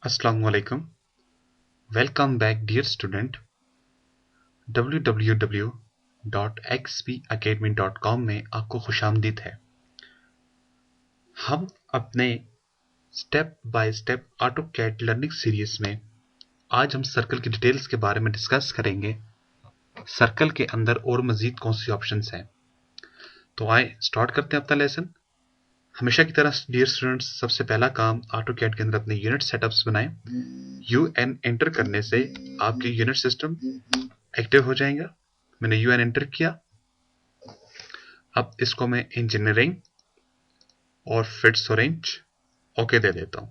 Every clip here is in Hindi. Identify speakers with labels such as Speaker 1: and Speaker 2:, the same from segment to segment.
Speaker 1: Assalamualaikum. Welcome back dear student. www.xpacademy.com में आपको खुशामदीद है। हम अपने step by step AutoCAD learning series में आज हम सर्कल की डिटेल्स के बारे में डिस्कस करेंगे। सर्कल के अंदर और मजीद कौन सी ऑप्शंस हैं। तो आए स्टार्ट करते हैं अपना लेसन। हमेशा की तरह डियर स्टूडेंट्स, सबसे पहला काम ऑटोकैड के अंदर अपने यूनिट सेटअप्स बनाएं। UN एंटर करने से आपकी यूनिट सिस्टम एक्टिव हो जाएगा। मैंने UN एंटर किया। अब इसको मैं इंजीनियरिंग और फिट्स ऑरेंज ओके दे देता हूं।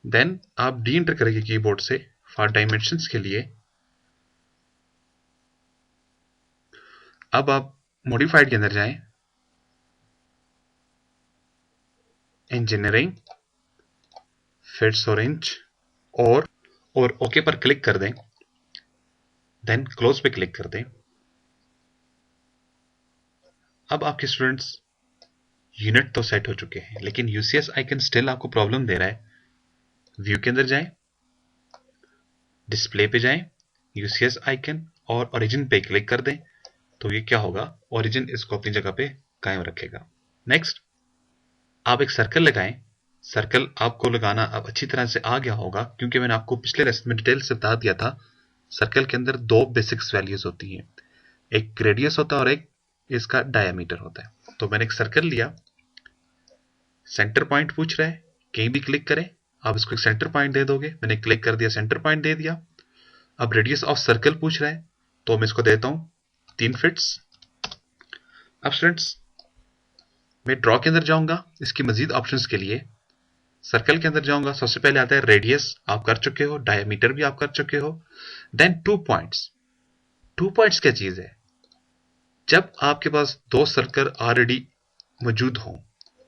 Speaker 1: देन आप डी एंटर करेंगे कीबोर्ड से फॉर डायमेंशंस के लिए। अब आप मॉडिफाइड के अंदर जाएं, इंजीनियरिंग फिट्स ऑरेंज और ओके पर क्लिक कर दें। देन क्लोज पे क्लिक कर दें। अब आपके स्टूडेंट्स यूनिट तो सेट हो चुके हैं, लेकिन यूसीएस आइकन स्टिल आपको प्रॉब्लम दे रहा है। व्यू के अंदर जाएं, डिस्प्ले पे जाएं, यूसीएस आइकन और ओरिजिन पे क्लिक कर दें। तो ये क्या होगा, ओरिजिन इसको अपनी जगह पे कायम रखेगा। नेक्स्ट आप एक सर्कल लगाएं। सर्कल आपको लगाना अब अच्छी तरह से आ गया होगा, क्योंकि मैंने आपको पिछले लेसन में डिटेल से बता दिया था। सर्कल के अंदर दो बेसिक्स वैल्यूज होती हैं, एक रेडियस होता है और एक इसका डायमीटर होता है। तो मैंने एक सर्कल लिया, सेंटर पॉइंट पूछ रहा है, कहीं भी क्लिक करें, आप इसको एक सेंटर पॉइंट दे दोगे। मैंने क्लिक कर दिया, सेंटर पॉइंट दे दिया। अब रेडियस ऑफ सर्कल पूछ रहा है, तो मैं इसको देता हूं 3 फीट्स। अब स्टूडेंट्स मैं ड्रॉ के अंदर जाऊंगा इसकी मजीद ऑप्शंस के लिए। सर्कल के अंदर जाऊंगा, सबसे पहले आता है रेडियस, आप कर चुके हो, डायमीटर भी आप कर चुके हो। Then 2 points. 2 पॉइंट्स क्या चीज है? जब आपके पास दो सर्कल ऑलरेडी मौजूद हों,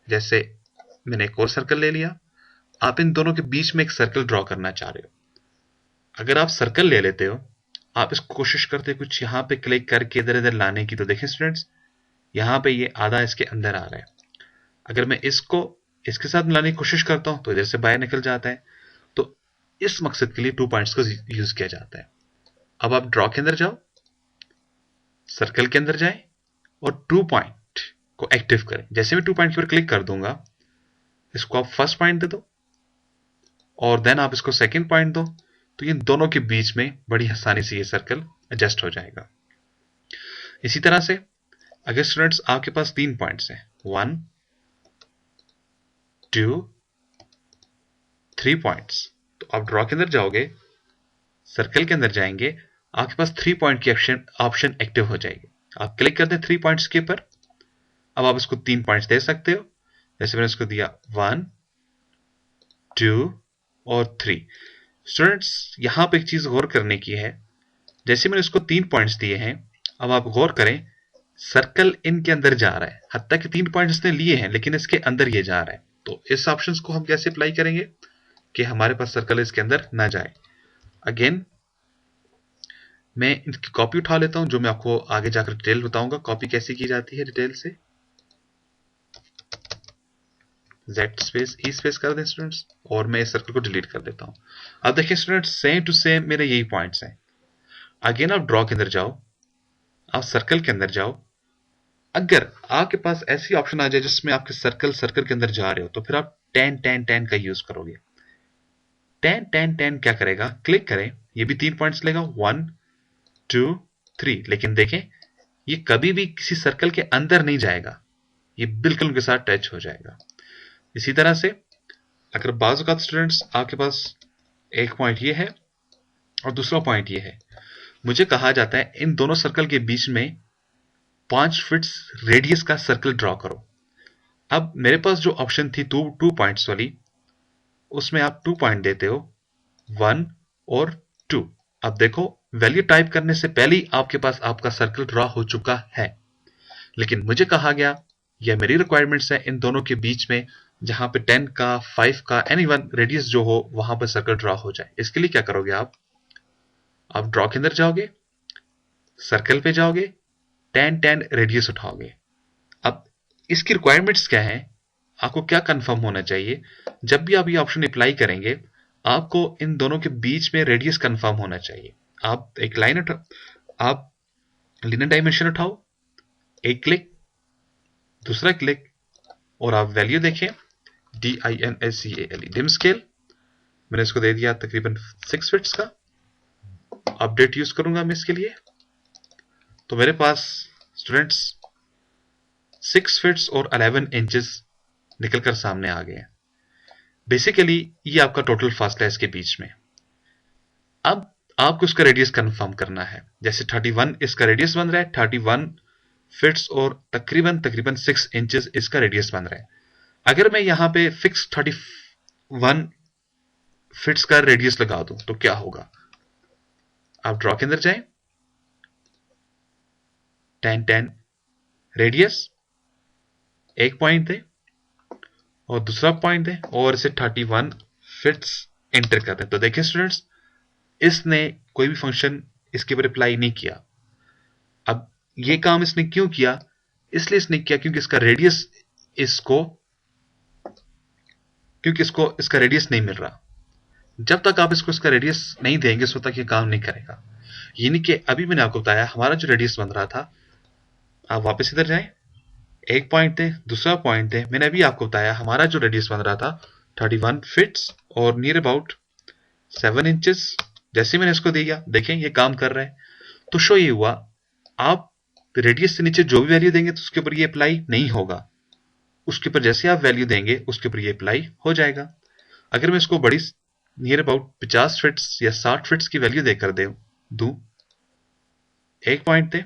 Speaker 1: जैसे मैंने एक और सर्कल ले लिया, आप इन दोनों के बीच में एक सर्कल ड्रॉ करना चाह रहे हो। अगर आप सर्कल ले लेते हो, आप इसको कोशिश करते हो कुछ यहां पे क्लिक करके इधर इधर लाने की, तो देखें स्टूडेंट्स यहां पे ये आधा इसके अंदर आ रहा है। अगर मैं इसको इसके साथ मिलाने की कोशिश करता हूं तो इधर से बाहर निकल जाता है। तो इस मकसद के लिए 2 पॉइंट्स को यूज किया जाता है। अब आप ड्रॉ के अंदर जाओ, सर्कल के अंदर जाएं और 2 पॉइंट को एक्टिव करें। जैसे मैं 2 पॉइंट के ऊपर क्लिक कर दूंगा, इसको आप फर्स्ट पॉइंट दे दो और देन आप इसको सेकंड पॉइंट दो, तो इन दोनों के बीच में बड़ी आसानी से ये सर्कल एडजस्ट हो जाएगा। इसी तरह से अगर स्टूडेंट्स आपके पास 3 पॉइंट्स हैं, 1 2 3 पॉइंट्स, तो आप ड्रॉ के अंदर जाओगे, सर्कल के अंदर जाएंगे, आपके पास 3 पॉइंट की ऑप्शन एक्टिव हो जाएगी। आप क्लिक कर दें 3 पॉइंट्स के ऊपर। अब आप इसको 3 पॉइंट्स दे सकते हो, जैसे मैंने इसको दिया 1 2 और 3। स्टूडेंट्स यहां पे एक चीज गौर करने की है, जैसे मैंने इसको 3 पॉइंट्स दिए हैं, अब आप गौर करें सर्कल इनके अंदर जा रहा है। हद तक 3 पॉइंट्स इसने लिए हैं, लेकिन इसके अंदर ये जा रहा है। तो इस ऑप्शन को हम कैसे अप्लाई करेंगे कि हमारे पास सर्कल इसके अंदर ना जाए। अगेन मैं इनकी कॉपी उठा लेता हूं, जो मैं आपको आगे जाकर डिटेल बताऊंगा कॉपी कैसे की जाती है डिटेल से। Z स्पेस E स्पेस कर दें स्टूडेंट्स, और मैं इस सर्कल को डिलीट कर देता हूं। अब देखिए स्टूडेंट्स सेम टू सेम मेरे यही पॉइंट्स हैं। अगेन आप ड्रॉ के अंदर जाओ, आप सर्कल के अंदर जाओ। अगर आपके पास ऐसी ऑप्शन आ जाए जिसमें आपके सर्कल के अंदर जा रहे हो, तो फिर आप 10 10 10 का यूज करोगे। 10 10 10 क्या करेगा, क्लिक करें, ये भी 3 पॉइंट्स लेगा, 1 2 3। लेकिन देखें ये कभी भी किसी सर्कल के अंदर नहीं जाएगा, ये बिल्कुल उनके साथ टच हो जाएगा। इसी तरह से अगर बाज़ औक़ात स्टूडेंट्स आपके पास एक पॉइंट ये है और दूसरा पॉइंट ये है, मुझे कहा जाता है इन दोनों सर्कल के बीच में 5 फीट्स रेडियस का सर्कल ड्रॉ करो। अब मेरे पास जो ऑप्शन थी 2 पॉइंट्स वाली, उसमें आप 2 पॉइंट देते हो, 1 और 2। अब देखो वैल्यू टाइप करने से पहले ही आपके पास आपका सर्कल ड्रॉ हो चुका है। लेकिन मुझे कहा गया, यह मेरी रिक्वायरमेंट्स है, इन दोनों के बीच में जहां पे 10 का 5 का एनी वन रेडियस जो हो वहां पर सर्कल ड्रॉ हो जाए। इसके लिए क्या करोगे, आप ड्रॉ के अंदर जाओगे, सर्कल पे जाओगे, 10 10 रेडियस उठाओगे। अब इसकी रिक्वायरमेंट्स क्या है, आपको क्या कंफर्म होना चाहिए, जब भी आप ये ऑप्शन अप्लाई करेंगे आपको इन दोनों के बीच में रेडियस कंफर्म होना चाहिए। आप एक लाइन आप लीनियर डायमेंशन उठाओ, एक क्लिक, दूसरा क्लिक, और आप वैल्यू देखें, DIMSCALE डिम स्केल, मैंने इसको दे दिया तकरीबन 6 फिट्स का। अपडेट यूज करूंगा मैं इसके लिए, तो मेरे पास स्टूडेंट्स 6 फिट्स और 11 इंचेस निकलकर सामने आ गए हैं। बेसिकली ये आपका टोटल फासला है इसके बीच में। अब आपको इसका रेडियस कंफर्म करना है। जैसे 31 इसका रेडियस बन रहा है, 31 फिट्स और तकरीबन 6 इंचेस इसका रेडियस बन रहा है। अगर मैं यहां पे फिक्स 31 फिट्स का रेडियस लगा दूं तो क्या होगा? आप ड्रॉ के अंदर जाएं, 10 10 रेडियस, एक पॉइंट दें और दूसरा पॉइंट दें और इसे 31 फिट्स एंटर कर दें। तो देखिए स्टूडेंट्स, इसने कोई भी फंक्शन इसके ऊपर अप्लाई नहीं किया। अब ये काम इसने क्यों किया? इसलिए इसने किया क्योंकि इसका रेडियस इसका रेडियस नहीं मिल रहा। जब तक आप इसको इसका रेडियस नहीं देंगे उस तक ये काम नहीं करेगा। यानी कि अभी मैंने आपको बताया हमारा जो रेडियस बन रहा था, आप वापस इधर जाएं, एक पॉइंट दें, दूसरा पॉइंट दें। मैंने अभी आपको बताया हमारा जो रेडियस बन रहा था 31 फिट्स और नियर अबाउट 7 इंचेस। जैसे मैंने इसको दिया, देखें ये काम कर रहा है। तो शो ये हुआ, आप रेडियस से नीचे जो भी वैल्यू देंगे तो उसके ऊपर ये अप्लाई नहीं होगा। उसके ऊपर जैसे आप वैल्यू देंगे उसके ऊपर ये अप्लाई हो जाएगा। अगर मैं इसको बड़ी नियर अबाउट 50 फिट्स या 60 फिट्स की वैल्यू देकर दूं, एक पॉइंट दें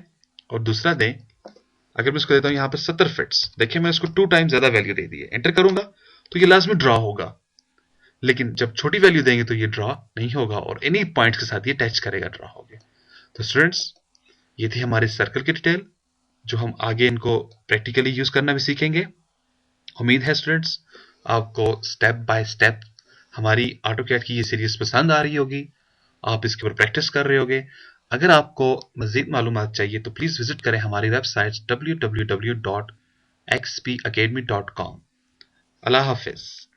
Speaker 1: और दूसरा दें, अगर मैं इसको देता हूं यहां पर 70 फिट्स, देखिए मैं इसको 2 टाइम ज्यादा वैल्यू दे दी है, एंटर करूंगा तो ये लास्ट में ड्रॉ होगा। लेकिन जब छोटी वैल्यू देंगे तो ये ड्रॉ नहीं होगा और इन्हीं पॉइंट्स के साथ ये टच करेगा, ड्रॉ होगा। तो स्टूडेंट्स, ये थी हमारे सर्कल की डिटेल, जो हम आगे इनको प्रैक्टिकली यूज करना भी सीखेंगे। उम्मीद है स्टूडेंट्स आपको स्टेप बाय स्टेप हमारी ऑटोकैड की ये सीरीज पसंद आ रही होगी, आप इसके ऊपर प्रैक्टिस कर रहे होगे। अगर आपको मजीद मालूमात चाहिए तो प्लीज विजिट करें हमारी वेबसाइट www.xpacademy.com। अल्लाह हाफिज।